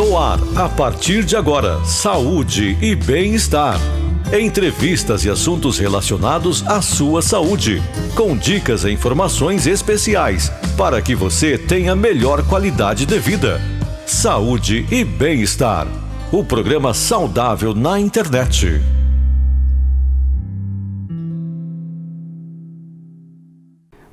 No ar, a partir de agora, saúde e bem-estar. Entrevistas e assuntos relacionados à sua saúde, com dicas e informações especiais para que você tenha melhor qualidade de vida. Saúde e bem-estar. O programa saudável na internet.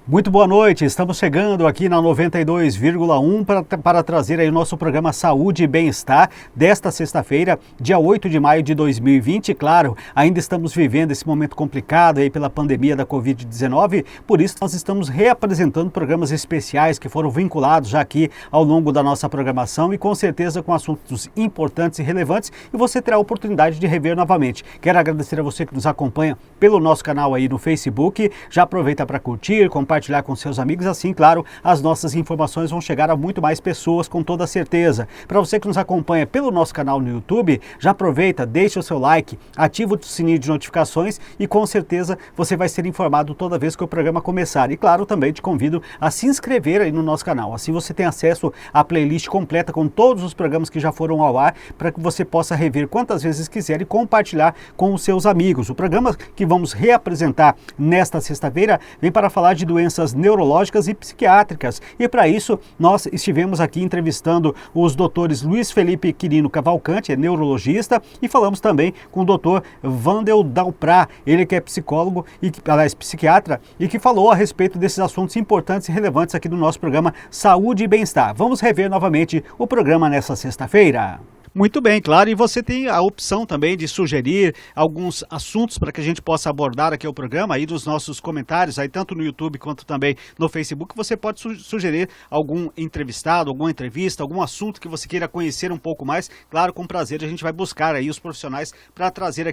Muito boa noite, estamos chegando aqui na 92,1 para trazer aí o nosso programa Saúde e Bem-Estar desta sexta-feira, dia 8 de maio de 2020. Claro, ainda estamos vivendo esse momento complicado aí pela pandemia da Covid-19, por isso nós estamos reapresentando programas especiais que foram vinculados já aqui ao longo da nossa programação e com certeza com assuntos importantes e relevantes, e você terá a oportunidade de rever novamente. Quero agradecer a você que nos acompanha pelo nosso canal aí no Facebook, já aproveita para curtir, compartilhar com seus amigos, assim, claro, as nossas informações vão chegar a muito mais pessoas com toda certeza. Para você que nos acompanha pelo nosso canal no YouTube, já aproveita, deixa o seu like, ativa o sininho de notificações e com certeza você vai ser informado toda vez que o programa começar. E claro, também te convido a se inscrever aí no nosso canal, assim você tem acesso à playlist completa com todos os programas que já foram ao ar, para que você possa rever quantas vezes quiser e compartilhar com os seus amigos. O programa que vamos reapresentar nesta sexta-feira vem para falar de doenças neurológicas e psiquiátricas. E para isso, nós estivemos aqui entrevistando os doutores Luiz Felipe Quirino Cavalcante, é neurologista, e falamos também com o doutor Wandel Dalprá, ele que é psicólogo e, aliás, psiquiatra, e que falou a respeito desses assuntos importantes e relevantes aqui do nosso programa Saúde e Bem-Estar. Vamos rever novamente o programa nessa sexta-feira. Muito bem, claro, e você tem a opção também de sugerir alguns assuntos para que a gente possa abordar aqui o programa, aí nos nossos comentários, aí tanto no YouTube quanto também no Facebook, você pode sugerir algum entrevistado, alguma entrevista, algum assunto que você queira conhecer um pouco mais. Claro, com prazer a gente vai buscar aí os profissionais para trazer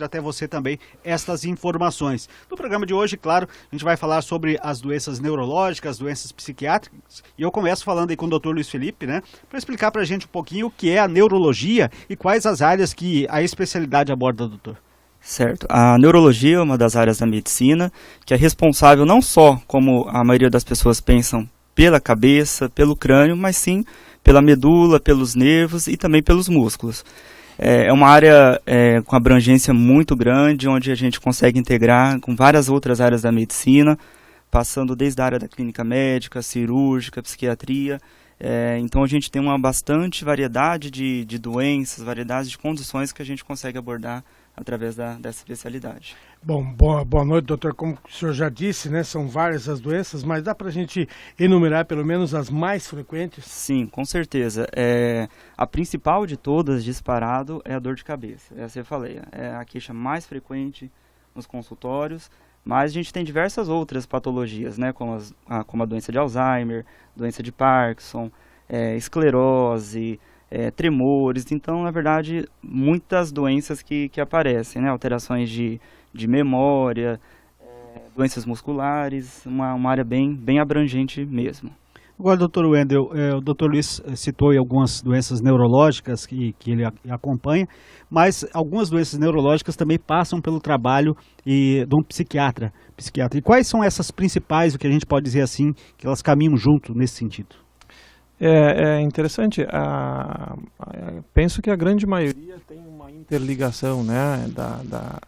até você também estas informações. No programa de hoje, claro, a gente vai falar sobre as doenças neurológicas, doenças psiquiátricas, e eu começo falando aí com o Dr. Luiz Felipe, né, para explicar para a gente um pouquinho o que é a neurologia e quais as áreas que a especialidade aborda, doutor? Certo. A neurologia é uma das áreas da medicina que é responsável não só, como a maioria das pessoas pensam, pela cabeça, pelo crânio, mas sim pela medula, pelos nervos e também pelos músculos. É uma área com abrangência muito grande, onde a gente consegue integrar com várias outras áreas da medicina, passando desde a área da clínica médica, cirúrgica, psiquiatria. Então a gente tem uma bastante variedade de doenças, variedade de condições que a gente consegue abordar através dessa especialidade. Bom, boa noite, doutor. Como o senhor já disse, né, são várias as doenças, mas dá para a gente enumerar pelo menos as mais frequentes? Sim, com certeza. A principal de todas, disparado, é a dor de cabeça. Essa eu falei, é a queixa mais frequente nos consultórios. Mas a gente tem diversas outras patologias, né, como a doença de Alzheimer, doença de Parkinson, esclerose, tremores. Então, na verdade, muitas doenças que aparecem, né, alterações de memória, doenças musculares, uma área bem abrangente mesmo. Agora, doutor Wandel, o doutor Luiz citou algumas doenças neurológicas que ele acompanha, mas algumas doenças neurológicas também passam pelo trabalho de um psiquiatra. E quais são essas principais, o que a gente pode dizer assim, que elas caminham junto nesse sentido? É interessante. Penso que a grande maioria tem uma interligação, né,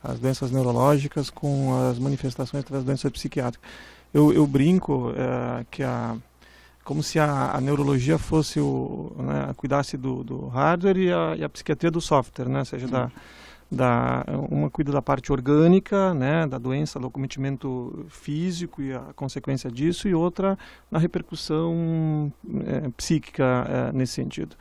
das doenças neurológicas com as manifestações das doenças psiquiátricas. Eu brinco que como se a neurologia fosse cuidasse do hardware e a psiquiatria do software, né? Ou seja, uma cuida da parte orgânica, né, da doença, do acometimento físico e a consequência disso, e outra na repercussão psíquica nesse sentido.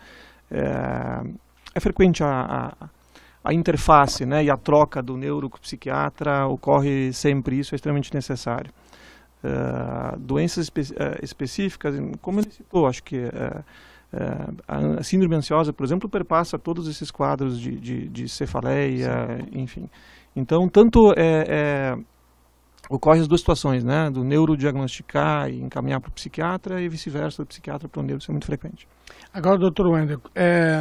É frequente a interface, né, e a troca do neuro com o psiquiatra, ocorre sempre, isso é extremamente necessário. Doenças específicas, como ele citou, acho que a síndrome ansiosa, por exemplo, perpassa todos esses quadros de cefaleia, enfim. Então, tanto ocorre as duas situações, né, do neurodiagnosticar e encaminhar para o psiquiatra e vice-versa, do psiquiatra para o neuro, isso é muito frequente. Agora, doutor Wandel,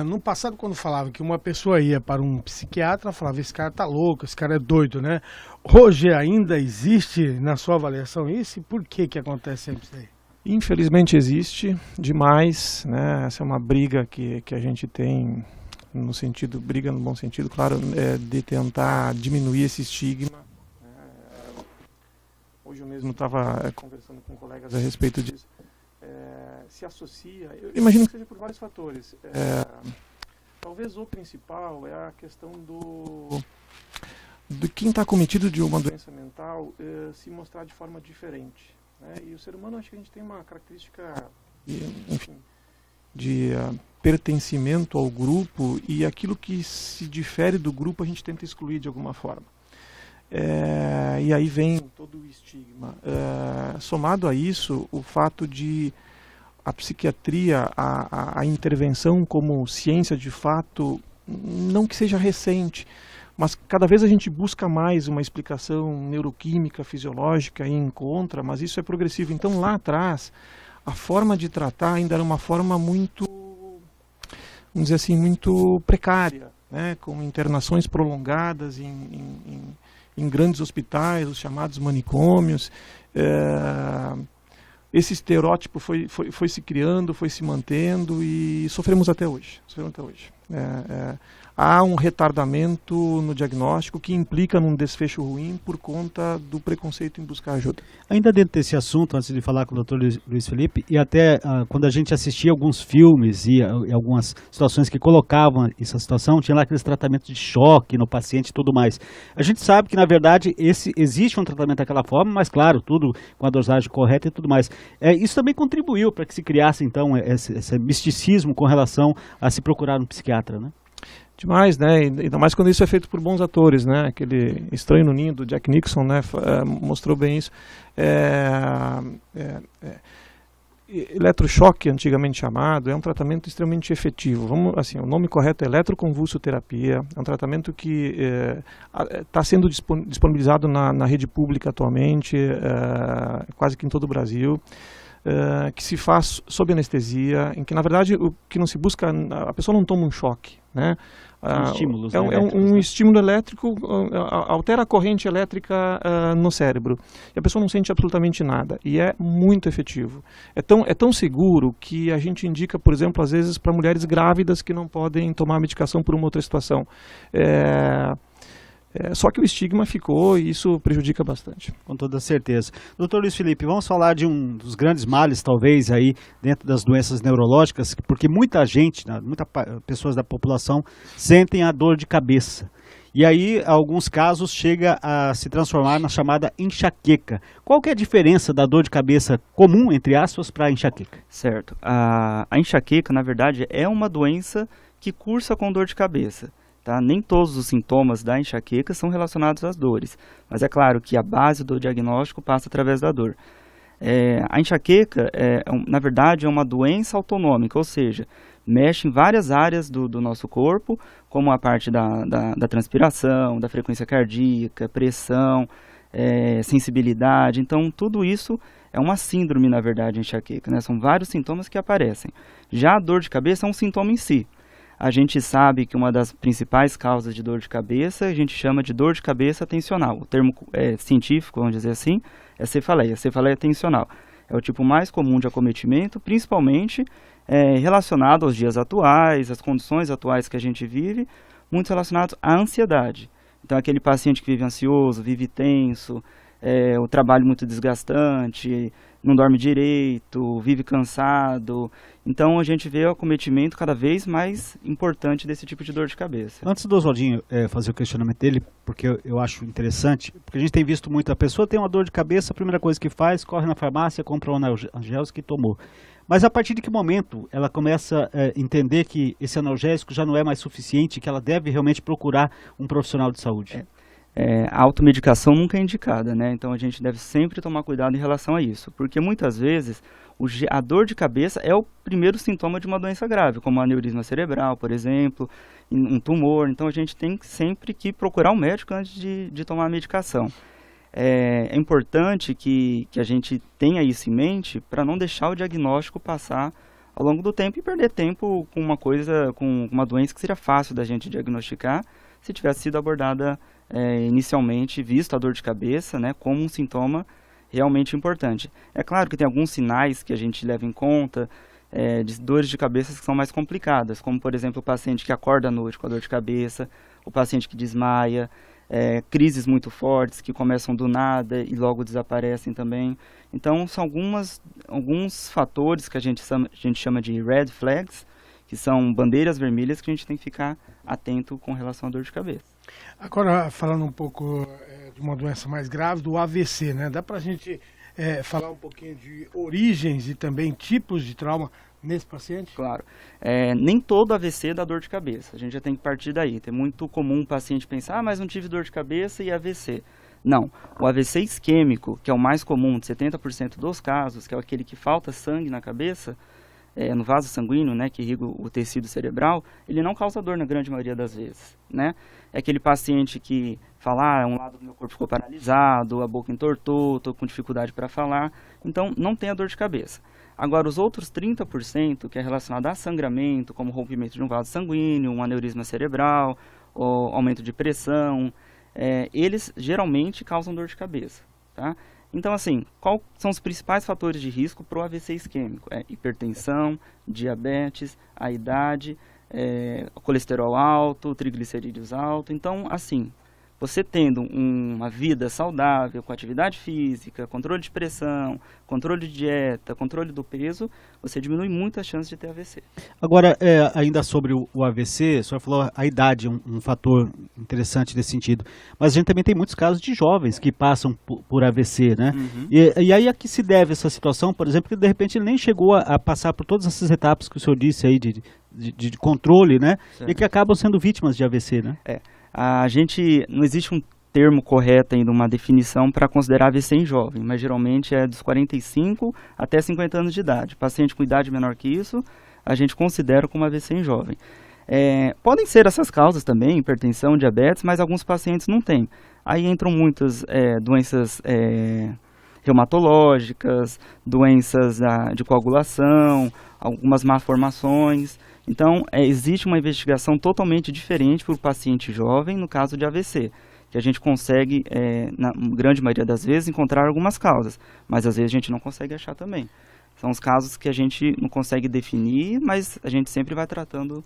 no passado, quando falava que uma pessoa ia para um psiquiatra, falava, esse cara tá louco, esse cara é doido, né? Hoje ainda existe, na sua avaliação, isso? E por que acontece sempre isso aí? Infelizmente existe demais, né? Essa é uma briga que a gente tem no sentido, briga no bom sentido, claro, de tentar diminuir esse estigma. Hoje eu mesmo estava conversando com colegas a respeito disso. Se associa, eu imagino que seja por vários fatores. Talvez o principal é a questão de quem está cometido de uma doença mental se mostrar de forma diferente. Né? E o ser humano, acho que a gente tem uma característica, enfim, de pertencimento ao grupo, e aquilo que se difere do grupo a gente tenta excluir de alguma forma. E aí vem todo o estigma. Somado a isso, o fato de a psiquiatria, a intervenção como ciência de fato, não que seja recente, mas cada vez a gente busca mais uma explicação neuroquímica, fisiológica e encontra, mas isso é progressivo. Então lá atrás, a forma de tratar ainda era uma forma muito, vamos dizer assim, muito precária, né? Com internações prolongadas em grandes hospitais, os chamados manicômios. Esse estereótipo foi se criando, foi se mantendo e sofremos até hoje. Há um retardamento no diagnóstico que implica num desfecho ruim por conta do preconceito em buscar ajuda. Ainda dentro desse assunto, antes de falar com o Dr. Luiz Felipe, e até quando a gente assistia alguns filmes e algumas situações que colocavam essa situação, tinha lá aqueles tratamentos de choque no paciente e tudo mais. A gente sabe que, na verdade, existe um tratamento daquela forma, mas, claro, tudo com a dosagem correta e tudo mais. Isso também contribuiu para que se criasse, então, esse misticismo com relação a se procurar um psiquiatra, né? Demais, né? Ainda mais quando isso é feito por bons atores, né? Aquele Estranho no Ninho do Jack Nicholson, né? Mostrou bem isso. Eletrochoque, antigamente chamado, é um tratamento extremamente efetivo. O nome correto é eletroconvulsoterapia. É um tratamento que está sendo disponibilizado na rede pública atualmente, quase que em todo o Brasil. Que se faz sob anestesia, em que na verdade o que não se busca, a pessoa não toma um choque, né? Um estímulo elétrico altera a corrente elétrica no cérebro e a pessoa não sente absolutamente nada, e é muito efetivo. É tão seguro que a gente indica, por exemplo, às vezes para mulheres grávidas que não podem tomar medicação por uma outra situação. Só que o estigma ficou e isso prejudica bastante. Com toda certeza. Dr. Luiz Felipe, vamos falar de um dos grandes males, talvez, aí dentro das doenças neurológicas, porque muitas pessoas da população sentem a dor de cabeça. E aí, em alguns casos, chega a se transformar na chamada enxaqueca. Qual que é a diferença da dor de cabeça comum, entre aspas, para a enxaqueca? Certo. A enxaqueca, na verdade, é uma doença que cursa com dor de cabeça. Tá? Nem todos os sintomas da enxaqueca são relacionados às dores, mas é claro que a base do diagnóstico passa através da dor. A enxaqueca, na verdade, é uma doença autonômica, ou seja, mexe em várias áreas do nosso corpo, como a parte da transpiração, da frequência cardíaca, pressão, sensibilidade. Então, tudo isso é uma síndrome, na verdade, enxaqueca, né? São vários sintomas que aparecem. Já a dor de cabeça é um sintoma em si. A gente sabe que uma das principais causas de dor de cabeça a gente chama de dor de cabeça tensional. O termo científico, vamos dizer assim, é cefaleia. Cefaleia tensional é o tipo mais comum de acometimento, principalmente relacionado aos dias atuais, às condições atuais que a gente vive, muito relacionado à ansiedade. Então, aquele paciente que vive ansioso, vive tenso, o trabalho muito desgastante, não dorme direito, vive cansado. Então a gente vê o acometimento cada vez mais importante desse tipo de dor de cabeça. Antes do Oswaldinho fazer o questionamento dele, porque eu acho interessante, porque a gente tem visto muito, a pessoa tem uma dor de cabeça, a primeira coisa que faz, corre na farmácia, compra um analgésico e tomou. Mas a partir de que momento ela começa a entender que esse analgésico já não é mais suficiente, que ela deve realmente procurar um profissional de saúde? A automedicação nunca é indicada, né? Então a gente deve sempre tomar cuidado em relação a isso, porque muitas vezes a dor de cabeça é o primeiro sintoma de uma doença grave, como um aneurisma cerebral, por exemplo, um tumor. Então a gente tem sempre que procurar um médico antes de tomar a medicação. É importante que a gente tenha isso em mente para não deixar o diagnóstico passar ao longo do tempo e perder tempo com uma doença que seria fácil da gente diagnosticar se tivesse sido abordada inicialmente, visto a dor de cabeça, né, como um sintoma realmente importante. É claro que tem alguns sinais que a gente leva em conta, de dores de cabeça que são mais complicadas, como, por exemplo, o paciente que acorda à noite com a dor de cabeça, o paciente que desmaia, crises muito fortes que começam do nada e logo desaparecem também. Então, são alguns fatores que a gente chama de red flags, que são bandeiras vermelhas que a gente tem que ficar atento com relação à dor de cabeça. Agora, falando um pouco de uma doença mais grave, do AVC, né? Dá para a gente falar um pouquinho de origens e também tipos de trauma nesse paciente? Claro. Nem todo AVC dá dor de cabeça. A gente já tem que partir daí. É muito comum um paciente pensar, mas não tive dor de cabeça e AVC. Não. O AVC isquêmico, que é o mais comum de 70% dos casos, que é aquele que falta sangue na cabeça, no vaso sanguíneo, né, que irriga o tecido cerebral, ele não causa dor na grande maioria das vezes, né? É aquele paciente que fala, um lado do meu corpo ficou paralisado, a boca entortou, estou com dificuldade para falar, então não tem a dor de cabeça. Agora, os outros 30%, que é relacionado a sangramento, como rompimento de um vaso sanguíneo, um aneurisma cerebral, ou aumento de pressão, eles geralmente causam dor de cabeça, tá? Então, assim, quais são os principais fatores de risco para o AVC isquêmico? Hipertensão, diabetes, a idade, colesterol alto, triglicerídeos alto. Então, assim, você tendo uma vida saudável, com atividade física, controle de pressão, controle de dieta, controle do peso, você diminui muito a chance de ter AVC. Agora, ainda sobre o AVC, o senhor falou a idade, um fator interessante nesse sentido. Mas a gente também tem muitos casos de jovens que passam por AVC, né? Uhum. E aí a que se deve essa situação, por exemplo, que de repente ele nem chegou a passar por todas essas etapas que o senhor disse aí de controle, né? Certo. E que acabam sendo vítimas de AVC, né? Não existe um termo correto ainda, uma definição para considerar AVC em jovem, mas geralmente é dos 45 até 50 anos de idade. Paciente com idade menor que isso, a gente considera como AVC em jovem. Podem ser essas causas também, hipertensão, diabetes, mas alguns pacientes não têm. Aí entram muitas doenças reumatológicas, doenças de coagulação, algumas malformações. Então, existe uma investigação totalmente diferente para o paciente jovem no caso de AVC, que a gente consegue, na grande maioria das vezes, encontrar algumas causas, mas às vezes a gente não consegue achar também. São os casos que a gente não consegue definir, mas a gente sempre vai tratando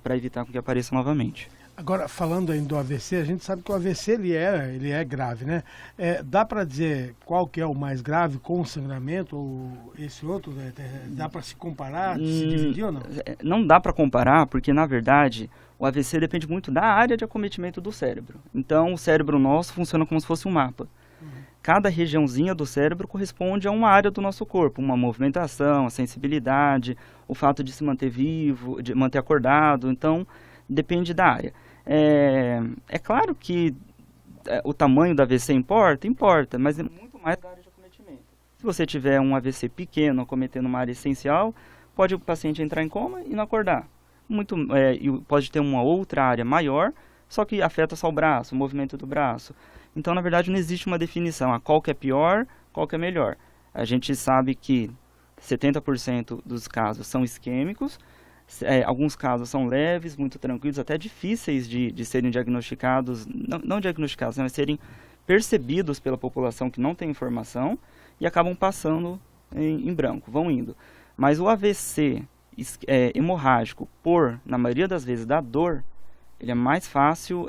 para evitar que apareça novamente. Agora, falando ainda do AVC, a gente sabe que o AVC ele é grave, né? Dá para dizer qual que é o mais grave com o sangramento ou esse outro? Dá para se comparar, se dividir ou não? Não dá para comparar porque, na verdade, o AVC depende muito da área de acometimento do cérebro. Então, o cérebro nosso funciona como se fosse um mapa. Cada regiãozinha do cérebro corresponde a uma área do nosso corpo, uma movimentação, a sensibilidade, o fato de se manter vivo, de manter acordado. Então, depende da área. É claro que o tamanho do AVC importa, mas é muito mais da área de acometimento. Se você tiver um AVC pequeno acometendo uma área essencial, pode o paciente entrar em coma e não acordar. E pode ter uma outra área maior, só que afeta só o braço, o movimento do braço. Então, na verdade, não existe uma definição, qual que é pior, qual que é melhor. A gente sabe que 70% dos casos são isquêmicos, alguns casos são leves, muito tranquilos, até difíceis de serem diagnosticados, não diagnosticados, mas serem percebidos pela população que não tem informação e acabam passando em branco, vão indo. Mas o AVC hemorrágico, na maioria das vezes, da dor, ele é mais fácil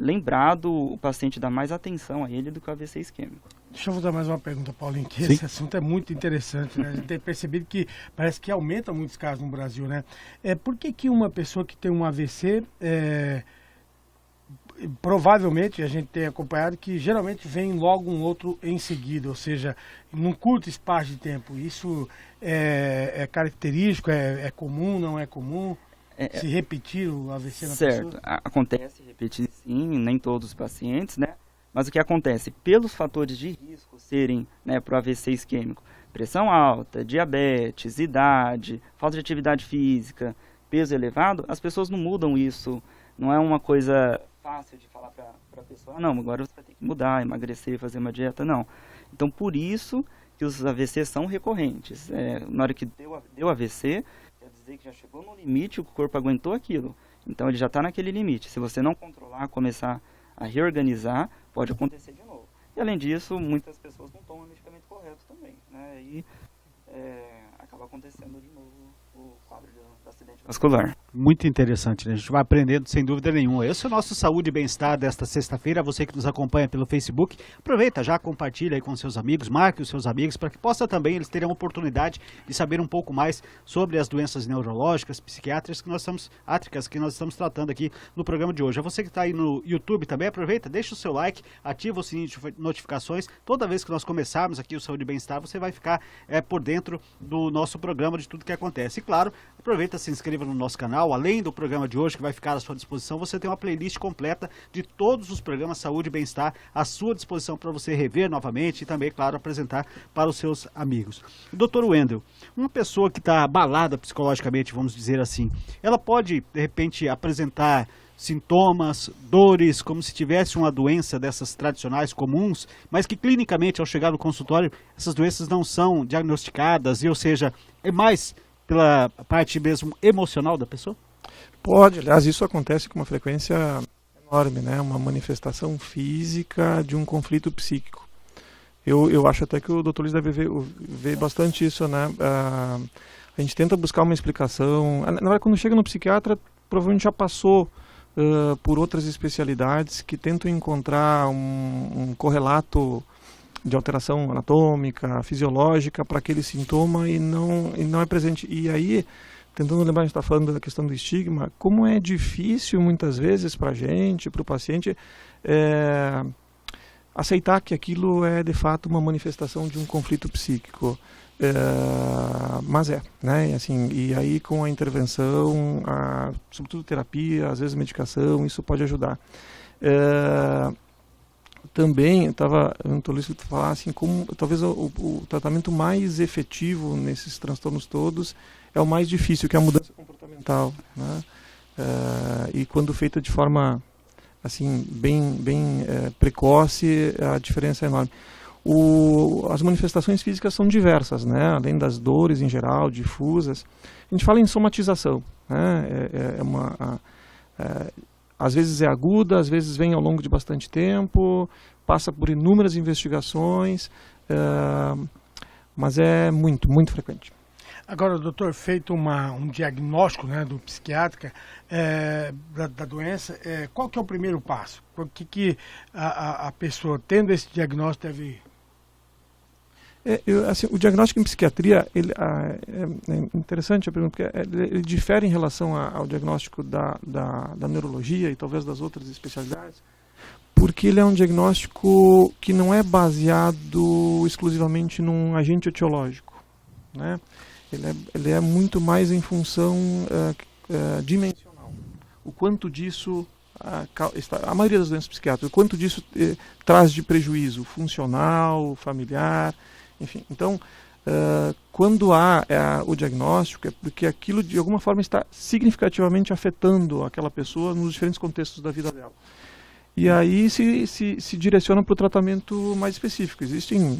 lembrado, o paciente dá mais atenção a ele do que o AVC isquêmico. Deixa eu fazer mais uma pergunta, Paulinho, que esse assunto é muito interessante, né? A gente tem percebido que parece que aumenta muitos casos no Brasil, né? Por que uma pessoa que tem um AVC, provavelmente a gente tem acompanhado que geralmente vem logo um outro em seguida, ou seja, num curto espaço de tempo. Isso é característico, é comum, não é comum? Se repetir o AVC na pessoa? Certo, acontece repetir sim, nem todos os pacientes, né? Mas o que acontece? Pelos fatores de risco serem para o AVC isquêmico, pressão alta, diabetes, idade, falta de atividade física, peso elevado, as pessoas não mudam isso. Não é uma coisa fácil de falar para a pessoa, não, agora você vai ter que mudar, emagrecer, fazer uma dieta, não. Então, por isso que os AVC são recorrentes. Na hora que deu AVC, quer dizer que já chegou no limite, o corpo aguentou aquilo. Então, ele já está naquele limite. Se você não controlar, começar a reorganizar, pode acontecer de novo. E além disso, muitas pessoas não tomam medicamento aí acaba acontecendo de novo o quadro do acidente vascular. Muito interessante, né? A gente vai aprendendo sem dúvida nenhuma. Esse é o nosso Saúde e Bem-Estar desta sexta-feira. Você que nos acompanha pelo Facebook, aproveita, já compartilha aí com seus amigos, marque os seus amigos para que possa também eles terem a oportunidade de saber um pouco mais sobre as doenças neurológicas, psiquiátricas que nós estamos tratando aqui no programa de hoje. A você que está aí no YouTube também, aproveita, deixa o seu like, ativa o sininho de notificações. Toda vez que nós começarmos aqui o Saúde e Bem-Estar, você vai ficar por dentro do nosso programa, de tudo que acontece. E claro, aproveita, se inscreva no nosso canal. Além do programa de hoje que vai ficar à sua disposição, você tem uma playlist completa de todos os programas Saúde e Bem-Estar à sua disposição para você rever novamente e também, claro, apresentar para os seus amigos. Dr. Wendel, uma pessoa que está abalada psicologicamente, vamos dizer assim, ela pode, de repente, apresentar sintomas, dores, como se tivesse uma doença dessas tradicionais comuns, mas que clinicamente, ao chegar no consultório, essas doenças não são diagnosticadas, ou seja, é mais pela parte mesmo emocional da pessoa? Pode, aliás, isso acontece com uma frequência enorme, né? Uma manifestação física de um conflito psíquico. Eu acho até que o Dr. Luiz deve ver bastante isso, né? A gente tenta buscar uma explicação. Na verdade, quando chega no psiquiatra, provavelmente já passou por outras especialidades que tentam encontrar um correlato de alteração anatômica, fisiológica para aquele sintoma e não é presente. E aí, tentando lembrar, a gente está falando da questão do estigma, como é difícil muitas vezes para a gente, para o paciente, aceitar que aquilo é de fato uma manifestação de um conflito psíquico. Mas né? Assim, e aí com a intervenção, sobretudo terapia, às vezes medicação, isso pode ajudar. Também estava antes de falar assim, como talvez o tratamento mais efetivo nesses transtornos todos é o mais difícil, que é a mudança comportamental, né? E quando feita de forma assim bem precoce, a diferença é enorme. As manifestações físicas são diversas, né? Além das dores em geral, difusas. A gente fala em somatização, né? Às vezes é aguda, às vezes vem ao longo de bastante tempo, passa por inúmeras investigações, mas é muito frequente. Agora, doutor, feito um diagnóstico, né, do psiquiatra da doença, qual que é o primeiro passo? O que a pessoa, tendo esse diagnóstico, deve... Assim, o diagnóstico em psiquiatria é interessante a pergunta, porque ele difere em relação ao diagnóstico da neurologia e talvez das outras especialidades, porque ele é um diagnóstico que não é exclusivamente num agente etiológico, né? Ele é muito mais em função dimensional. O quanto disso, a maioria das doenças psiquiátricas, o quanto disso traz de prejuízo funcional, familiar, enfim. Então, quando há o diagnóstico, é porque aquilo de alguma forma está significativamente afetando aquela pessoa nos diferentes contextos da vida dela. E aí se direciona para o tratamento mais específico. Existem,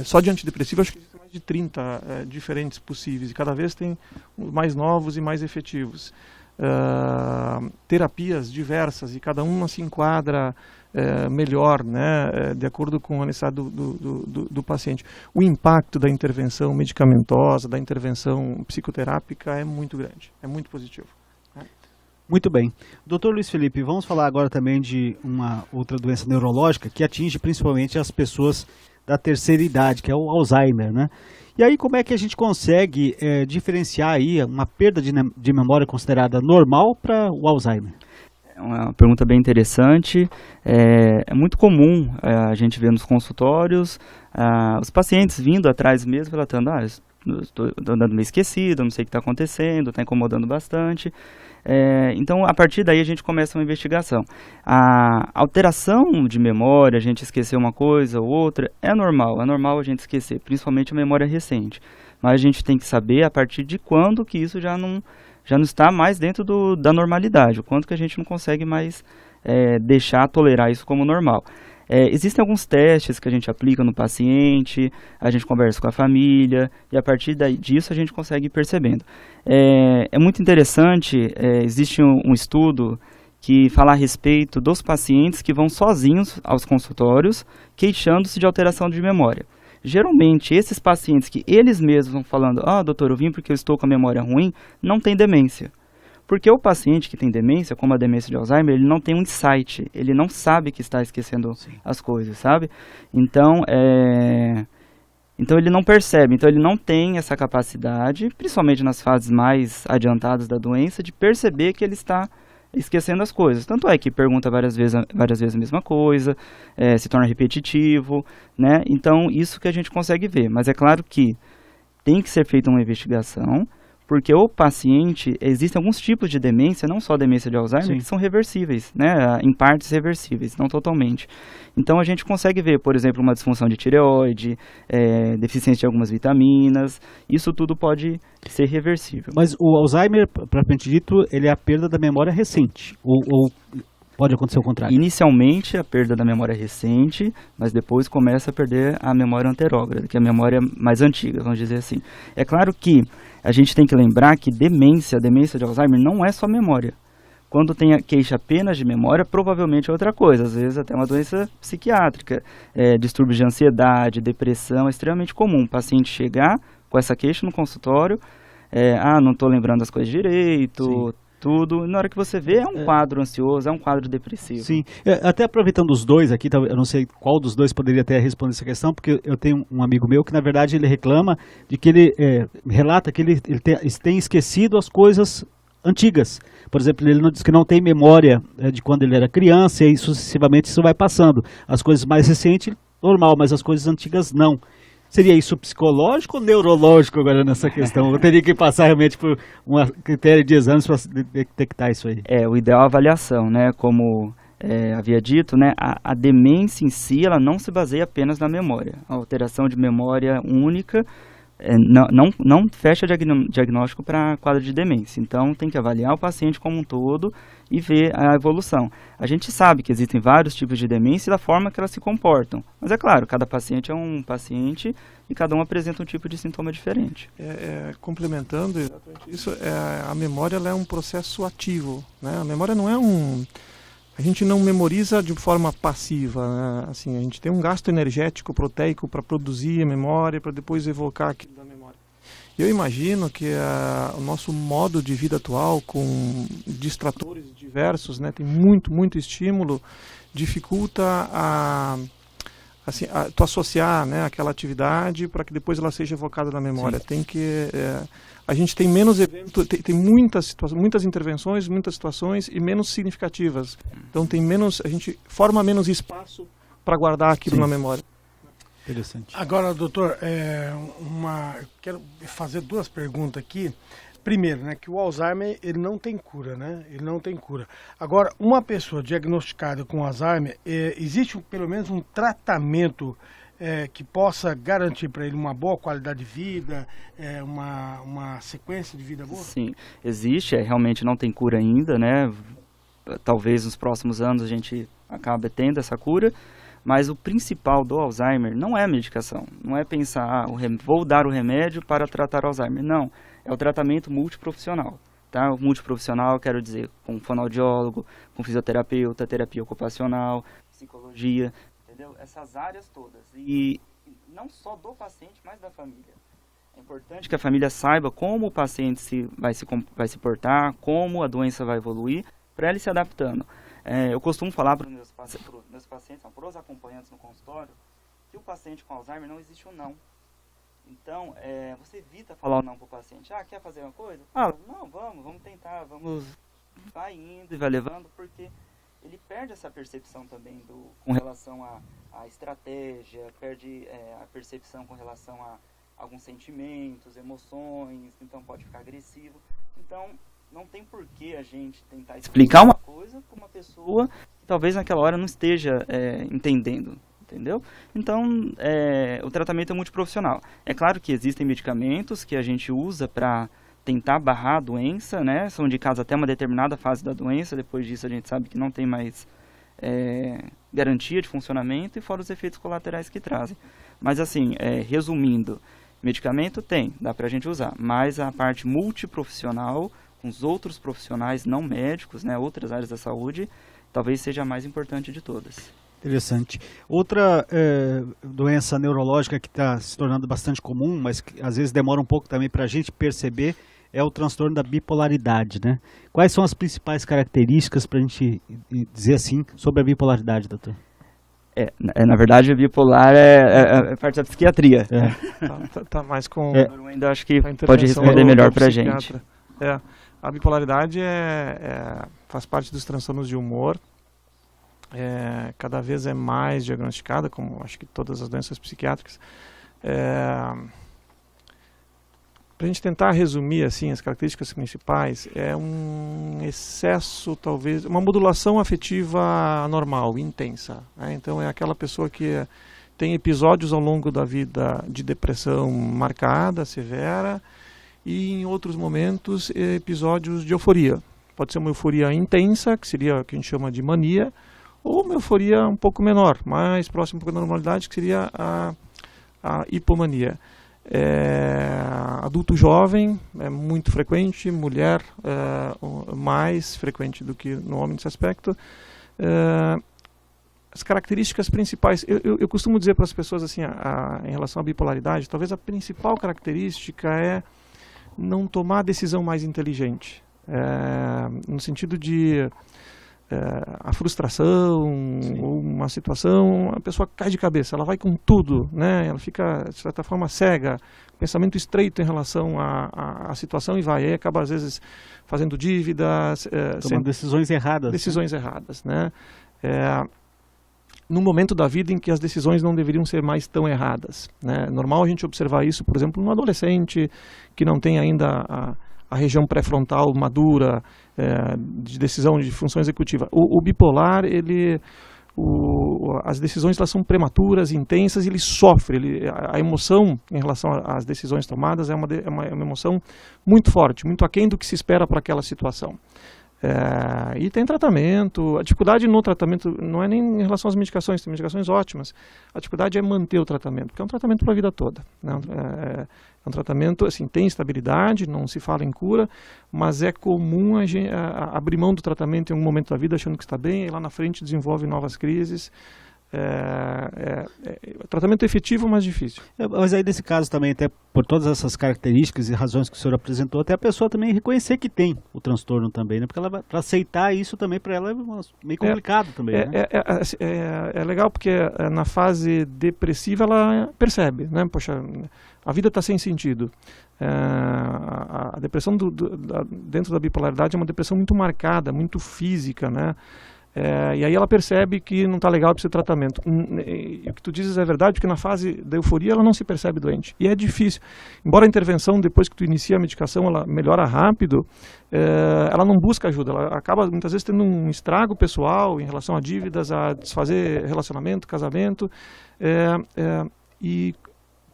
só de antidepressivo, acho que existem mais de 30 diferentes possíveis, e cada vez tem mais novos e mais efetivos. Terapias diversas, e cada uma se enquadra melhor, né, de acordo com a necessidade do paciente. O impacto da intervenção medicamentosa, da intervenção psicoterápica é muito grande, é muito positivo. Muito bem. Dr. Luiz Felipe, vamos falar agora também de uma outra doença neurológica que atinge principalmente as pessoas da terceira idade, que é o Alzheimer, né? E aí, como é que a gente consegue diferenciar aí uma perda de memória considerada normal para o Alzheimer? É uma pergunta bem interessante. É muito comum a gente ver nos consultórios os pacientes vindo atrás mesmo, relatando, estou andando meio esquecido, não sei o que está acontecendo, está incomodando bastante. Então, a partir daí, a gente começa uma investigação. A alteração de memória, a gente esquecer uma coisa ou outra, é normal a gente esquecer, principalmente a memória recente. Mas a gente tem que saber a partir de quando que isso já não está mais dentro da normalidade, o quanto que a gente não consegue mais tolerar isso como normal. Existem alguns testes que a gente aplica no paciente, a gente conversa com a família, e a partir disso a gente consegue ir percebendo. É muito interessante, existe um estudo que fala a respeito dos pacientes que vão sozinhos aos consultórios, queixando-se de alteração de memória. Geralmente, esses pacientes que eles mesmos vão falando, doutor, eu vim porque eu estou com a memória ruim, não tem demência. Porque o paciente que tem demência, como a demência de Alzheimer, ele não tem um insight, ele não sabe que está esquecendo as coisas, sabe? Então ele não percebe, então ele não tem essa capacidade, principalmente nas fases mais adiantadas da doença, de perceber que ele está esquecendo as coisas. Tanto é que pergunta várias vezes a mesma coisa, se torna repetitivo, né? Então isso que a gente consegue ver. Mas é claro que tem que ser feita uma investigação, porque o paciente, existem alguns tipos de demência, não só a demência de Alzheimer, que são reversíveis, né, em partes reversíveis, não totalmente. Então a gente consegue ver, por exemplo, uma disfunção de tireoide, deficiência de algumas vitaminas, isso tudo pode ser reversível. Mas o Alzheimer, propriamente dito, ele é a perda da memória recente, ou pode acontecer o contrário? Inicialmente a perda da memória recente, mas depois começa a perder a memória anterógrada, que é a memória mais antiga, vamos dizer assim. É claro que a gente tem que lembrar que a demência de Alzheimer não é só memória. Quando tem a queixa apenas de memória, provavelmente é outra coisa, às vezes até uma doença psiquiátrica, distúrbios de ansiedade, depressão, é extremamente comum o paciente chegar com essa queixa no consultório, não estou lembrando as coisas direito, tudo, na hora que você vê é um quadro ansioso, é um quadro depressivo. Sim, até aproveitando os dois aqui, eu não sei qual dos dois poderia até responder essa questão, porque eu tenho um amigo meu que na verdade ele reclama de que ele relata que ele tem esquecido as coisas antigas. Por exemplo, ele não diz que não tem memória de quando ele era criança, e aí sucessivamente isso vai passando. As coisas mais recentes, normal, mas as coisas antigas não. Seria isso psicológico ou neurológico agora nessa questão? Eu teria que passar realmente por um critério de exames para detectar isso aí. O ideal é a avaliação, né? Como havia dito, né? A demência em si, ela não se baseia apenas na memória. A alteração de memória única não fecha diagnóstico para quadro de demência. Então, tem que avaliar o paciente como um todo e ver a evolução. A gente sabe que existem vários tipos de demência e da forma que elas se comportam. Mas é claro, cada paciente é um paciente e cada um apresenta um tipo de sintoma diferente. Complementando exatamente isso, a memória ela é um processo ativo, né? A memória não é a gente não memoriza de forma passiva, né? Assim, a gente tem um gasto energético proteico para produzir a memória, para depois evocar aquilo da memória. Eu imagino que o nosso modo de vida atual, com distratores diversos, né, tem muito estímulo, dificulta tu associar, né, aquela atividade para que depois ela seja evocada na memória. Tem que a gente tem menos eventos, tem muitas intervenções, muitas situações e menos significativas. Então a gente forma menos espaço para guardar aquilo na memória. Interessante. Agora, doutor, eu quero fazer duas perguntas aqui. Primeiro, né, que o Alzheimer ele não tem cura, né? Ele não tem cura. Agora, uma pessoa diagnosticada com Alzheimer, existe pelo menos um tratamento que possa garantir para ele uma boa qualidade de vida, uma sequência de vida boa? Sim, existe, realmente não tem cura ainda, né? Talvez nos próximos anos a gente acabe tendo essa cura, mas o principal do Alzheimer não é a medicação, não é pensar, vou dar o remédio para tratar o Alzheimer, não, é o tratamento multiprofissional. Tá? O multiprofissional, quero dizer, com fonoaudiólogo, com fisioterapeuta, terapia ocupacional, psicologia, entendeu? Essas áreas todas. E não só do paciente, mas da família. É importante que a família saiba como o paciente vai se portar, como a doença vai evoluir, para ele se adaptando. Eu costumo falar para os meus pacientes, para os acompanhantes no consultório, que o paciente com Alzheimer não existe um não. Então, você evita falar o não para o paciente. Quer fazer uma coisa? Não, vamos tentar, vai indo e vai levando, porque ele perde essa percepção também com relação à estratégia, perde a percepção com relação a alguns sentimentos, emoções, então pode ficar agressivo. Então, não tem por que a gente tentar explicar uma coisa para uma pessoa que talvez naquela hora não esteja entendendo. Entendeu? Então, o tratamento é multiprofissional. É claro que existem medicamentos que a gente usa para tentar barrar a doença, né? São indicados até uma determinada fase da doença, depois disso a gente sabe que não tem mais garantia de funcionamento e fora os efeitos colaterais que trazem. Mas assim, resumindo, medicamento dá para a gente usar, mas a parte multiprofissional, com os outros profissionais não médicos, né, outras áreas da saúde, talvez seja a mais importante de todas. Interessante. Outra doença neurológica que está se tornando bastante comum, mas que às vezes demora um pouco também para a gente perceber, é o transtorno da bipolaridade, né? Quais são as principais características para a gente dizer assim sobre a bipolaridade, doutor? Na verdade, a bipolar é parte da psiquiatria. Tá mais com... Eu ainda acho que pode responder melhor para a gente. A bipolaridade faz parte dos transtornos de humor. Cada vez é mais diagnosticada, como acho que todas as doenças psiquiátricas. Para a gente tentar resumir assim as características principais, é um excesso, talvez, uma modulação afetiva anormal, intensa, né? Então é aquela pessoa que tem episódios ao longo da vida de depressão marcada, severa, e em outros momentos episódios de euforia. Pode ser uma euforia intensa, que seria o que a gente chama de mania, ou uma euforia um pouco menor, mais próximo da normalidade, que seria a hipomania. Adulto jovem é muito frequente, mulher mais frequente do que no homem nesse aspecto. As características principais, eu costumo dizer para as pessoas assim, em relação à bipolaridade, talvez a principal característica é não tomar a decisão mais inteligente, no sentido de a frustração, ou uma situação, a pessoa cai de cabeça, ela vai com tudo, né? Ela fica, de certa forma, cega, pensamento estreito em relação à situação e vai, aí acaba às vezes fazendo dívidas, tomando decisões erradas. Decisões erradas, né? Num momento da vida em que as decisões não deveriam ser mais tão erradas, né? É normal a gente observar isso, por exemplo, num adolescente que não tem ainda a região pré-frontal madura, de decisão de função executiva. O bipolar, as decisões elas são prematuras, intensas, e ele sofre. A emoção em relação às decisões tomadas é uma emoção muito forte, muito aquém do que se espera para aquela situação. E tem tratamento. A dificuldade no tratamento não é nem em relação às medicações, tem medicações ótimas. A dificuldade é manter o tratamento, porque é um tratamento para a vida toda, né? É um tratamento, assim, tem estabilidade, não se fala em cura, mas é comum a gente abrir mão do tratamento em algum momento da vida achando que está bem, e lá na frente desenvolve novas crises. Tratamento efetivo, mas difícil. Mas aí nesse caso também, até por todas essas características e razões que o senhor apresentou, até a pessoa também reconhecer que tem o transtorno também, né? Porque para aceitar isso também para ela é meio complicado também, né? É legal porque na fase depressiva ela percebe, né? Poxa, a vida está sem sentido. A depressão dentro da bipolaridade é uma depressão muito marcada, muito física, né? E aí ela percebe que não está legal para esse tratamento. E o que tu dizes é verdade, porque na fase da euforia ela não se percebe doente. E é difícil. Embora a intervenção, depois que tu inicia a medicação, ela melhora rápido, ela não busca ajuda. Ela acaba muitas vezes tendo um estrago pessoal em relação a dívidas, a desfazer relacionamento, casamento, e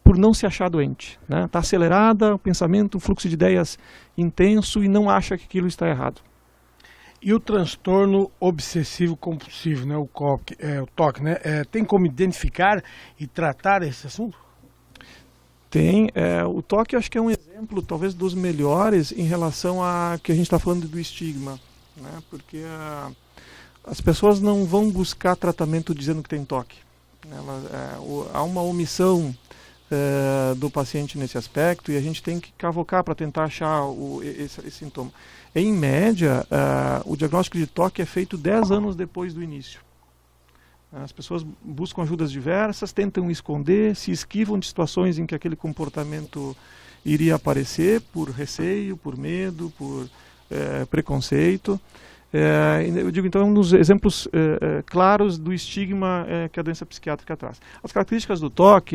por não se achar doente, né? Está acelerada, o pensamento, um fluxo de ideias intenso e não acha que aquilo está errado. E o transtorno obsessivo compulsivo, né, o TOC, né, tem como identificar e tratar esse assunto? Tem. O TOC eu acho que é um exemplo, talvez, dos melhores em relação a que a gente está falando do estigma, né, porque as pessoas não vão buscar tratamento dizendo que tem TOC. Há uma omissão do paciente nesse aspecto e a gente tem que cavocar para tentar achar esse sintoma. Em média, o diagnóstico de TOC é feito 10 anos depois do início. As pessoas buscam ajudas diversas, tentam esconder, se esquivam de situações em que aquele comportamento iria aparecer por receio, por medo, por preconceito. Eu digo, então, um dos exemplos claros do estigma que a doença psiquiátrica traz. As características do TOC,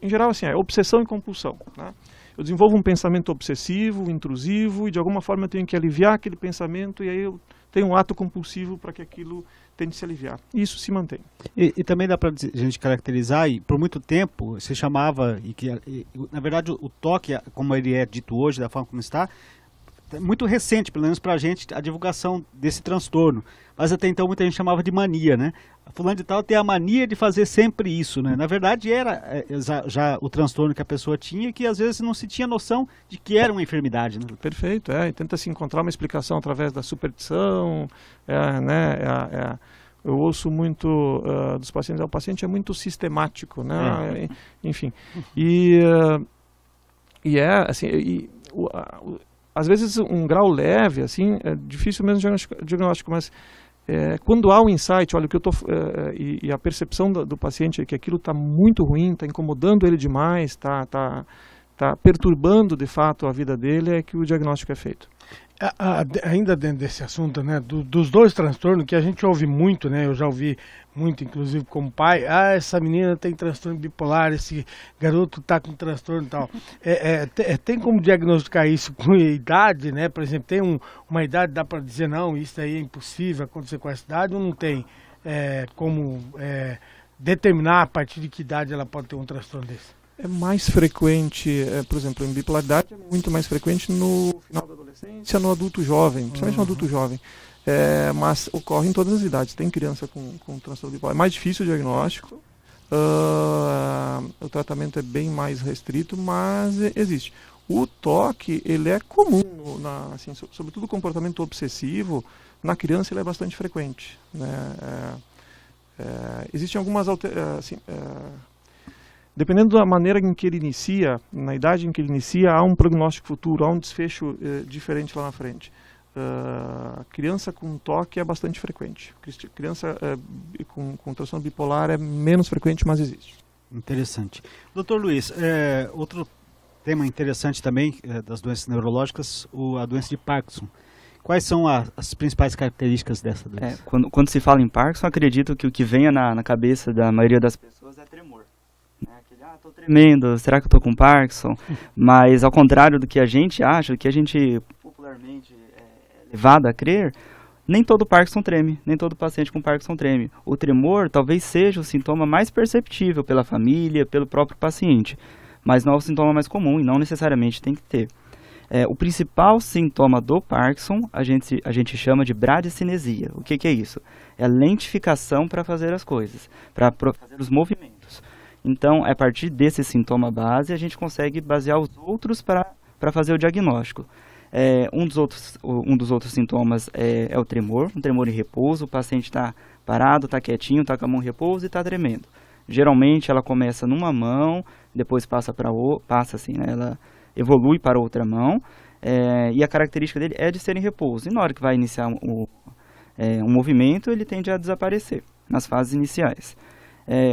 em geral, assim, é obsessão e compulsão, né? Eu desenvolvo um pensamento obsessivo, intrusivo, e de alguma forma eu tenho que aliviar aquele pensamento, e aí eu tenho um ato compulsivo para que aquilo tente se aliviar. E isso se mantém. E também dá para a gente caracterizar, e por muito tempo se chamava, na verdade o TOC, como ele é dito hoje, da forma como está, é muito recente, pelo menos para a gente, a divulgação desse transtorno. Mas até então muita gente chamava de mania, né? Fulano de tal tem a mania de fazer sempre isso, né? Na verdade era já o transtorno que a pessoa tinha, que às vezes não se tinha noção de que era uma enfermidade, né? Perfeito, e tenta se encontrar uma explicação através da superstição, eu ouço muito dos pacientes, o paciente é muito sistemático, né? Enfim. Às vezes um grau leve, assim, é difícil mesmo diagnóstico, mas quando há um insight, olha, o que eu tô, e a percepção do paciente é que aquilo está muito ruim, está incomodando ele demais, está perturbando de fato a vida dele, é que o diagnóstico é feito. Ainda dentro desse assunto, né, dos dois transtornos que a gente ouve muito, né, eu já ouvi muito, inclusive como pai, essa menina tem transtorno bipolar, esse garoto está com transtorno e tal. Tem como diagnosticar isso com idade, né? Por exemplo, tem uma idade, dá para dizer, não, isso aí é impossível acontecer com essa idade, ou não tem como determinar a partir de que idade ela pode ter um transtorno desse? É mais frequente, por exemplo, em bipolaridade é muito mais frequente no final da adolescência, no adulto jovem, principalmente no adulto jovem. Mas ocorre em todas as idades. Tem criança com transtorno bipolar. É mais difícil o diagnóstico, o tratamento é bem mais restrito, mas existe. O TOC, ele é comum, assim, sobretudo o comportamento obsessivo, na criança ele é bastante frequente, né? Existem algumas dependendo da maneira em que ele inicia, na idade em que ele inicia, há um prognóstico futuro, há um desfecho diferente lá na frente. Criança com TOC é bastante frequente. Criança com transtorno bipolar é menos frequente, mas existe. Interessante. Dr. Luiz, outro tema interessante também das doenças neurológicas, a doença de Parkinson. Quais são as principais características dessa doença? Quando se fala em Parkinson, acredito que o que venha na cabeça da maioria das pessoas é tremor. Estou tremendo, será que eu estou com Parkinson? Mas ao contrário do que a gente acha, do que a gente popularmente é levado a crer, nem todo Parkinson treme, nem todo paciente com Parkinson treme. O tremor talvez seja o sintoma mais perceptível pela família, pelo próprio paciente, mas não é o sintoma mais comum e não necessariamente tem que ter. O principal sintoma do Parkinson a gente chama de bradicinesia. O que é isso? É a lentificação para fazer as coisas, para fazer os movimentos. Então, a partir desse sintoma base, a gente consegue basear os outros para fazer o diagnóstico. Um dos outros sintomas é o tremor, um tremor em repouso. O paciente está parado, está quietinho, está com a mão em repouso e está tremendo. Geralmente, ela começa numa mão, depois passa assim, né? Ela evolui para outra mão. E a característica dele é de ser em repouso. E na hora que vai iniciar um movimento, ele tende a desaparecer nas fases iniciais.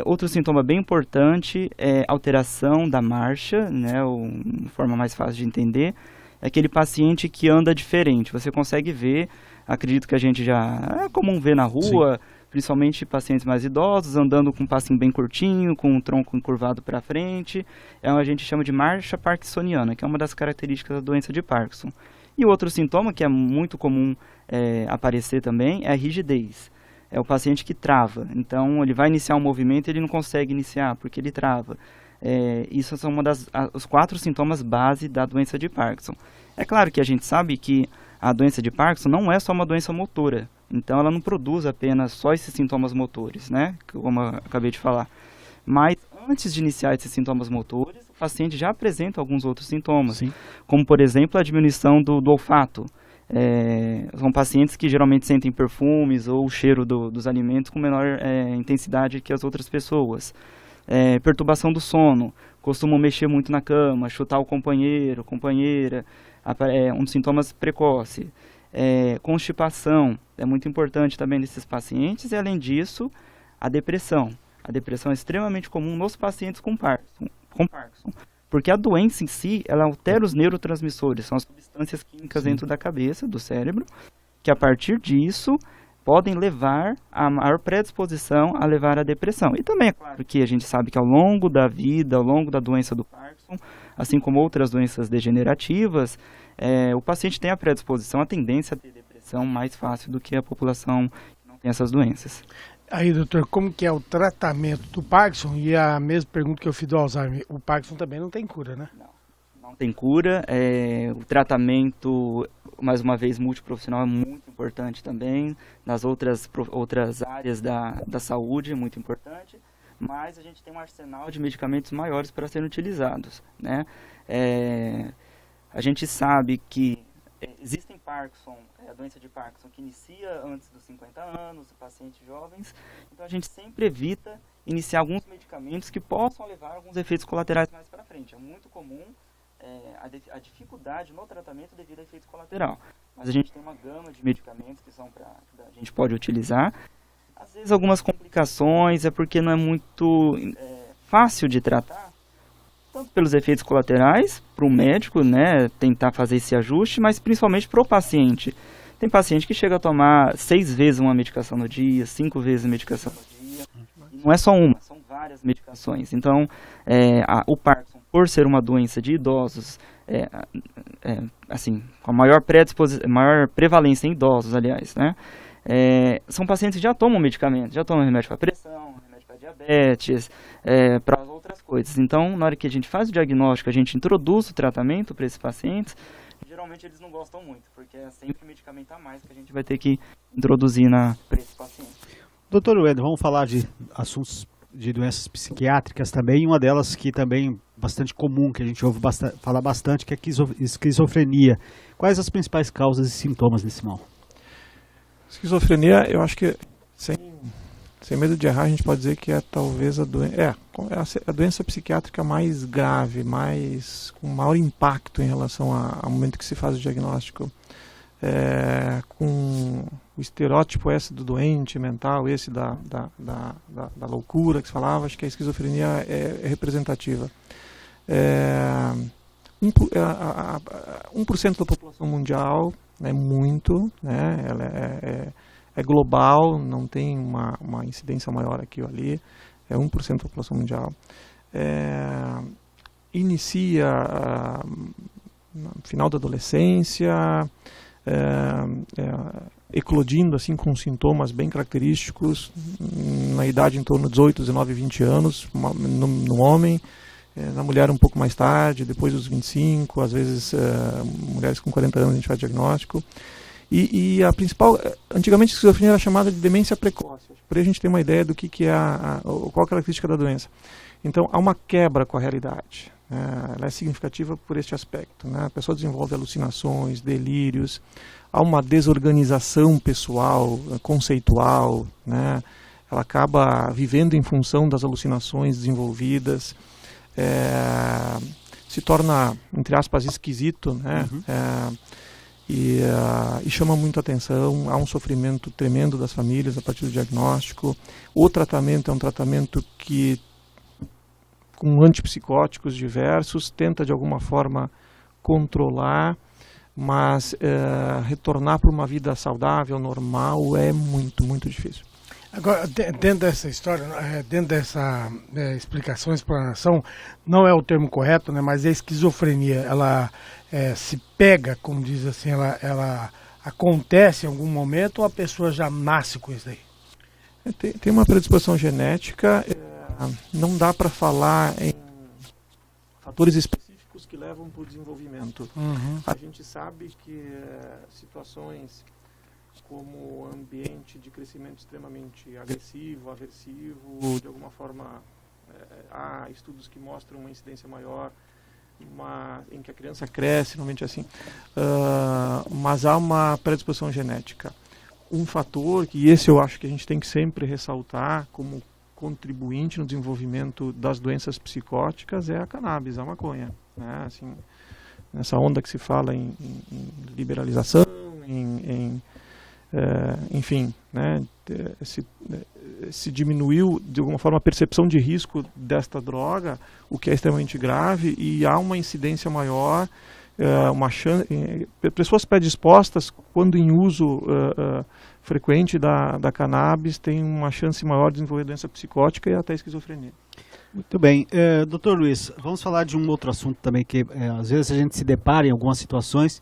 Outro sintoma bem importante é alteração da marcha, né, uma forma mais fácil de entender, é aquele paciente que anda diferente. Você consegue ver, acredito que a gente é comum ver na rua, sim, principalmente pacientes mais idosos, andando com um passinho bem curtinho, com um tronco encurvado para frente. A gente chama de marcha parkinsoniana, que é uma das características da doença de Parkinson. E outro sintoma que é muito comum aparecer também é a rigidez. É o paciente que trava, então ele vai iniciar um movimento e ele não consegue iniciar porque ele trava. Isso são os 4 sintomas base da doença de Parkinson. É claro que a gente sabe que a doença de Parkinson não é só uma doença motora, então ela não produz apenas só esses sintomas motores, né, como eu acabei de falar. Mas antes de iniciar esses sintomas motores, o paciente já apresenta alguns outros sintomas, sim, como por exemplo a diminuição do olfato. São pacientes que geralmente sentem perfumes ou o cheiro dos alimentos com menor intensidade que as outras pessoas. Perturbação do sono, costumam mexer muito na cama, chutar o companheiro, companheira, um dos sintomas precoces. Constipação é muito importante também nesses pacientes e além disso, a depressão. A depressão é extremamente comum nos pacientes com Parkinson. Porque a doença em si, ela altera os neurotransmissores, são as substâncias químicas dentro da cabeça, do cérebro, que a partir disso podem levar a maior predisposição a levar à depressão. E também é claro que a gente sabe que ao longo da vida, ao longo da doença do Parkinson, assim como outras doenças degenerativas, o paciente tem a predisposição, a tendência a ter depressão mais fácil do que a população que não tem essas doenças. Aí, doutor, como que é o tratamento do Parkinson? E a mesma pergunta que eu fiz do Alzheimer, o Parkinson também não tem cura, né? Não tem cura. O tratamento, mais uma vez, multiprofissional é muito importante também. Nas outras áreas da saúde é muito importante. Mas a gente tem um arsenal de medicamentos maiores para serem utilizados, né? A gente sabe que existem Parkinson, a doença de Parkinson que inicia antes dos 50 anos, pacientes jovens, então a gente sempre evita iniciar alguns medicamentos que possam levar a alguns efeitos colaterais mais para frente. É muito comum a dificuldade no tratamento devido a efeitos colaterais, mas a gente tem uma gama de medicamentos que a gente pode utilizar. Às vezes algumas complicações é porque não é muito fácil de tratar, tanto pelos efeitos colaterais, para o médico, né, tentar fazer esse ajuste, mas principalmente para o paciente. Tem paciente que chega a tomar 6 vezes uma medicação no dia, 5 vezes a medicação no dia. E não é só uma, são várias medicações. Então, o Parkinson, por ser uma doença de idosos, assim, com a maior prevalência em idosos, aliás, né, são pacientes que já tomam medicamento, já tomam remédio para pressão, remédio para diabetes, para outras coisas. Então, na hora que a gente faz o diagnóstico, a gente introduz o tratamento para esses pacientes, geralmente eles não gostam muito, porque é sempre medicamento a mais que a gente vai ter que introduzir para esses pacientes. Doutor Wendel, vamos falar de assuntos de doenças psiquiátricas também, e uma delas que também bastante comum, que a gente ouve falar bastante, que é a esquizofrenia. Quais as principais causas e sintomas desse mal? Esquizofrenia, eu acho que, sem medo de errar, a gente pode dizer que é talvez a doença psiquiátrica mais grave, com maior impacto em relação ao momento que se faz o diagnóstico. Com o estereótipo esse do doente mental, esse da loucura que se falava, acho que a esquizofrenia é representativa. 1% da população mundial é muito, né? Ela é global, não tem uma incidência maior aqui ou ali, é 1% da população mundial. Inicia no final da adolescência, eclodindo assim com sintomas bem característicos na idade em torno de 18, 19, 20 anos no homem, na mulher um pouco mais tarde, depois dos 25, às vezes mulheres com 40 anos a gente faz diagnóstico. E a principal, antigamente a esquizofrenia era chamada de demência precoce, por aí a gente tem uma ideia do que é qual a característica da doença. Então há uma quebra com a realidade, ela é significativa por este aspecto, né? A pessoa desenvolve alucinações, delírios, há uma desorganização pessoal, conceitual, né? Ela acaba vivendo em função das alucinações desenvolvidas, se torna, entre aspas, esquisito, né? E chama muito atenção, há um sofrimento tremendo das famílias a partir do diagnóstico. O tratamento é um tratamento que, com antipsicóticos diversos, tenta de alguma forma controlar, mas retornar para uma vida saudável, normal, é muito, muito difícil. Agora, dentro dessa história, dentro dessa explicação, explanação, não é o termo correto, né, mas a esquizofrenia, ela se pega, como diz assim, ela acontece em algum momento ou a pessoa já nasce com isso daí? Tem uma predisposição genética, não dá para falar em fatores específicos que levam para o desenvolvimento. A gente sabe que situações como ambiente de crescimento extremamente agressivo, aversivo, de alguma forma há estudos que mostram uma incidência maior em que a criança cresce, normalmente assim, mas há uma predisposição genética. Um fator que esse eu acho que a gente tem que sempre ressaltar como contribuinte no desenvolvimento das doenças psicóticas é a cannabis, a maconha, né? Assim, nessa onda que se fala em liberalização, enfim, né, se diminuiu de alguma forma a percepção de risco desta droga, o que é extremamente grave, e há uma incidência maior, pessoas predispostas, quando em uso frequente da cannabis, têm uma chance maior de desenvolver doença psicótica e até esquizofrenia. Muito bem. Dr. Luiz, vamos falar de um outro assunto também, que às vezes a gente se depara em algumas situações.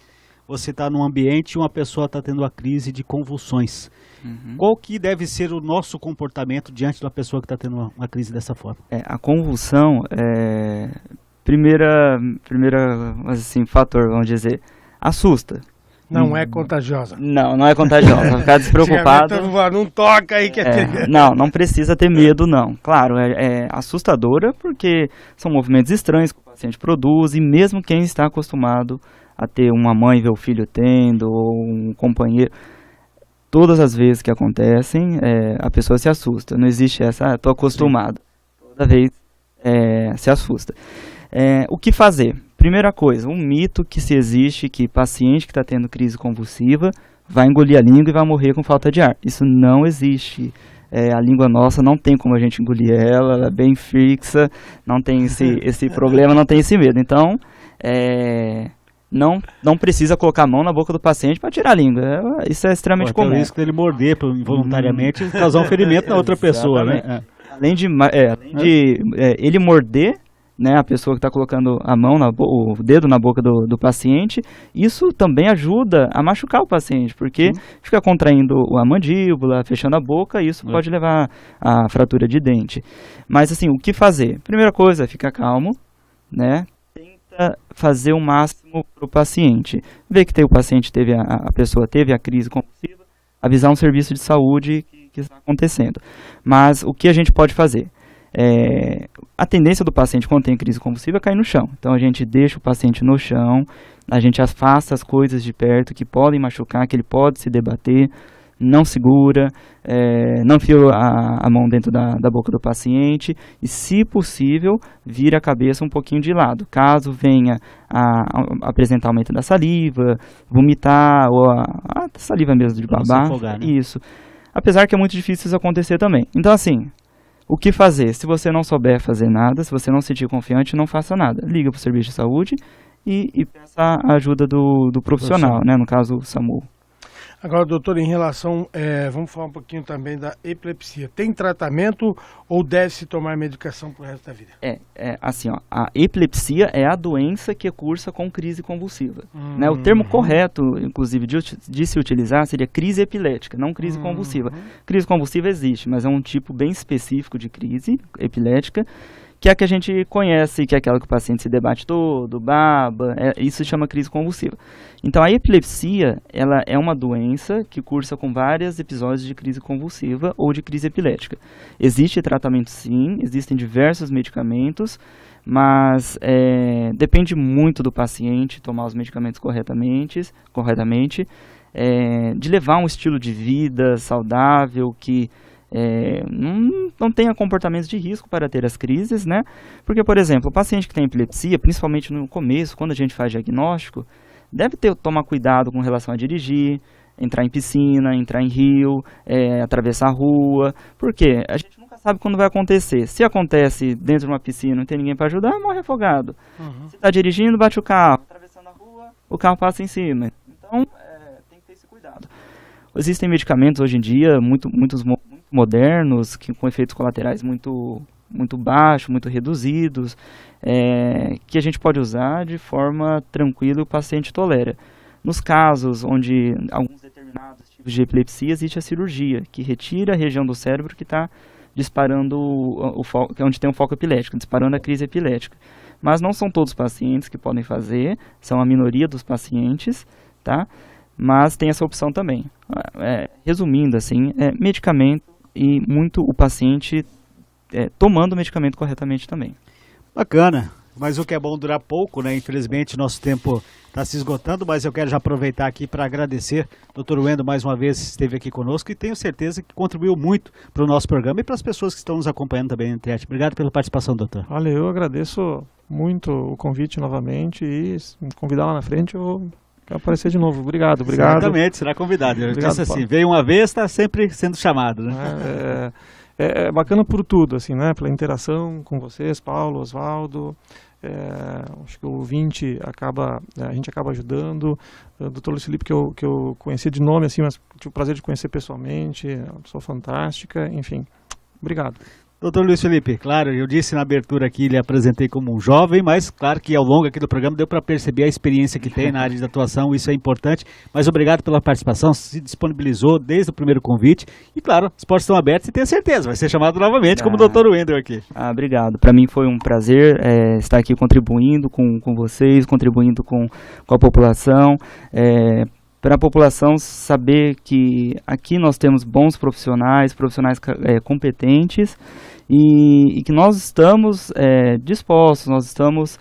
Você está num ambiente e uma pessoa está tendo uma crise de convulsões. Qual que deve ser o nosso comportamento diante da pessoa que está tendo uma crise dessa forma? A convulsão primeira assim, fator, vamos dizer, assusta. Não é contagiosa. Não é contagiosa. Vai ficar despreocupado. Não toca aí que não precisa ter medo, não. Claro, é assustadora porque são movimentos estranhos que o paciente produz e mesmo quem está acostumado a ter uma mãe ver o filho tendo, ou um companheiro. Todas as vezes que acontecem, a pessoa se assusta. Não existe essa, estou acostumado. Toda vez se assusta. O que fazer? Primeira coisa, um mito que se existe que paciente que está tendo crise convulsiva vai engolir a língua e vai morrer com falta de ar. Isso não existe. A língua nossa não tem como a gente engolir ela é bem fixa, não tem esse problema, não tem esse medo. Então, não precisa colocar a mão na boca do paciente para tirar a língua. Isso é extremamente comum. Tem o risco dele morder involuntariamente e causar um ferimento na outra pessoa, né? Além de ele morder, né, a pessoa que está colocando o dedo na boca do paciente, isso também ajuda a machucar o paciente, porque fica contraindo a mandíbula, fechando a boca, e isso pode levar à fratura de dente. Mas assim, o que fazer? Primeira coisa é ficar calmo, né? Tenta fazer o máximo para o paciente. Ver que a pessoa teve a crise convulsiva, avisar um serviço de saúde que está acontecendo. Mas o que a gente pode fazer? A tendência do paciente quando tem crise convulsiva é cair no chão. Então a gente deixa o paciente no chão, a gente afasta as coisas de perto que podem machucar, que ele pode se debater, não segura, não enfia a mão dentro da boca do paciente e, se possível, vira a cabeça um pouquinho de lado. Caso venha a apresentar aumento da saliva, vomitar ou a saliva mesmo de babar, afogar, né? Isso. Apesar que é muito difícil isso acontecer também. Então assim, o que fazer? Se você não souber fazer nada, se você não se sentir confiante, não faça nada. Liga para o serviço de saúde e peça a ajuda do profissional, né? No caso, o SAMU. Agora, doutor, em relação, vamos falar um pouquinho também da epilepsia. Tem tratamento ou deve-se tomar medicação pro resto da vida? Assim, ó, a epilepsia é a doença que cursa com crise convulsiva. Né? O termo correto, inclusive, de se utilizar seria crise epilética, não crise convulsiva. Crise convulsiva existe, mas é um tipo bem específico de crise epilética, que é a que a gente conhece, que é aquela que o paciente se debate todo, baba, isso se chama crise convulsiva. Então a epilepsia, ela é uma doença que cursa com vários episódios de crise convulsiva ou de crise epilética. Existe tratamento sim, existem diversos medicamentos, mas depende muito do paciente tomar os medicamentos corretamente, de levar um estilo de vida saudável que não tenha comportamentos de risco para ter as crises, né? Porque, por exemplo, o paciente que tem epilepsia, principalmente no começo, quando a gente faz diagnóstico, deve tomar cuidado com relação a dirigir, entrar em piscina, entrar em rio, atravessar a rua, porque a gente nunca sabe quando vai acontecer. Se acontece dentro de uma piscina, não tem ninguém para ajudar, morre afogado. Se está dirigindo, bate o carro, atravessando a rua, o carro passa em cima. Então, tem que ter esse cuidado. Existem medicamentos hoje em dia, muito modernos, com efeitos colaterais muito baixos, muito reduzidos, que a gente pode usar de forma tranquila e o paciente tolera. Nos casos onde alguns determinados tipos de epilepsia, existe a cirurgia, que retira a região do cérebro que está disparando, onde tem um foco epilético, disparando a crise epilética. Mas não são todos os pacientes que podem fazer, são a minoria dos pacientes, tá? Mas tem essa opção também. Resumindo, assim, medicamento e muito o paciente tomando o medicamento corretamente também. Bacana, mas o que é bom durar pouco, né? Infelizmente nosso tempo está se esgotando, mas eu quero já aproveitar aqui para agradecer. Dr. Wendo mais uma vez esteve aqui conosco e tenho certeza que contribuiu muito para o nosso programa e para as pessoas que estão nos acompanhando também na internet. Obrigado pela participação, doutor. Olha, eu agradeço muito o convite novamente e se me convidar lá na frente eu quero aparecer de novo. Obrigado. Certamente, será convidado. Eu disse assim, veio uma vez, está sempre sendo chamado, né? É bacana por tudo, assim, né? Pela interação com vocês, Paulo, Oswaldo. Acho que o ouvinte a gente acaba ajudando. O Dr. Luiz Felipe, que eu conhecia de nome, assim, mas tive o prazer de conhecer pessoalmente. É uma pessoa fantástica, enfim. Obrigado. Doutor Luiz Felipe, claro, eu disse na abertura aqui, lhe apresentei como um jovem, mas claro que ao longo aqui do programa deu para perceber a experiência que tem na área de atuação, isso é importante, mas obrigado pela participação, se disponibilizou desde o primeiro convite e claro, os portos estão abertos e tenho certeza, vai ser chamado novamente como o Dr. Wendel aqui. Obrigado, para mim foi um prazer estar aqui contribuindo com vocês, contribuindo com a população, para a população saber que aqui nós temos bons profissionais competentes e que nós estamos dispostos, nós estamos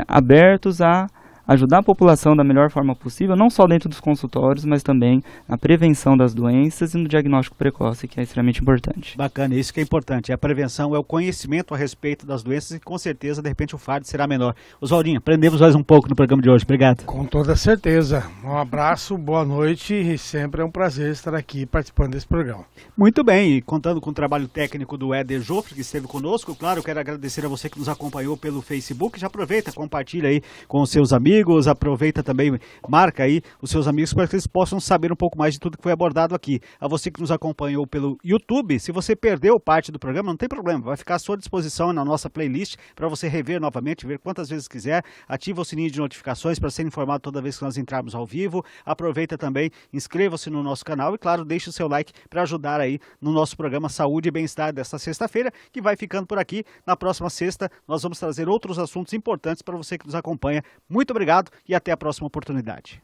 abertos a ajudar a população da melhor forma possível, não só dentro dos consultórios, mas também na prevenção das doenças e no diagnóstico precoce, que é extremamente importante. Bacana, isso que é importante. A prevenção é o conhecimento a respeito das doenças e com certeza, de repente, o fardo será menor. Oswaldinho, aprendemos mais um pouco no programa de hoje. Obrigado. Com toda certeza. Um abraço, boa noite e sempre é um prazer estar aqui participando desse programa. Muito bem, e contando com o trabalho técnico do Éder Joffre, que esteve conosco, claro, quero agradecer a você que nos acompanhou pelo Facebook. Já aproveita, compartilha aí com os seus amigos, aproveita também, marca aí os seus amigos para que eles possam saber um pouco mais de tudo que foi abordado aqui. A você que nos acompanhou pelo YouTube, se você perdeu parte do programa, não tem problema, vai ficar à sua disposição na nossa playlist para você rever novamente, ver quantas vezes quiser. Ativa o sininho de notificações para ser informado toda vez que nós entrarmos ao vivo. Aproveita também, inscreva-se no nosso canal e, claro, deixe o seu like para ajudar aí no nosso programa Saúde e Bem-Estar desta sexta-feira, que vai ficando por aqui. Na próxima sexta, nós vamos trazer outros assuntos importantes para você que nos acompanha. Muito obrigado e até a próxima oportunidade.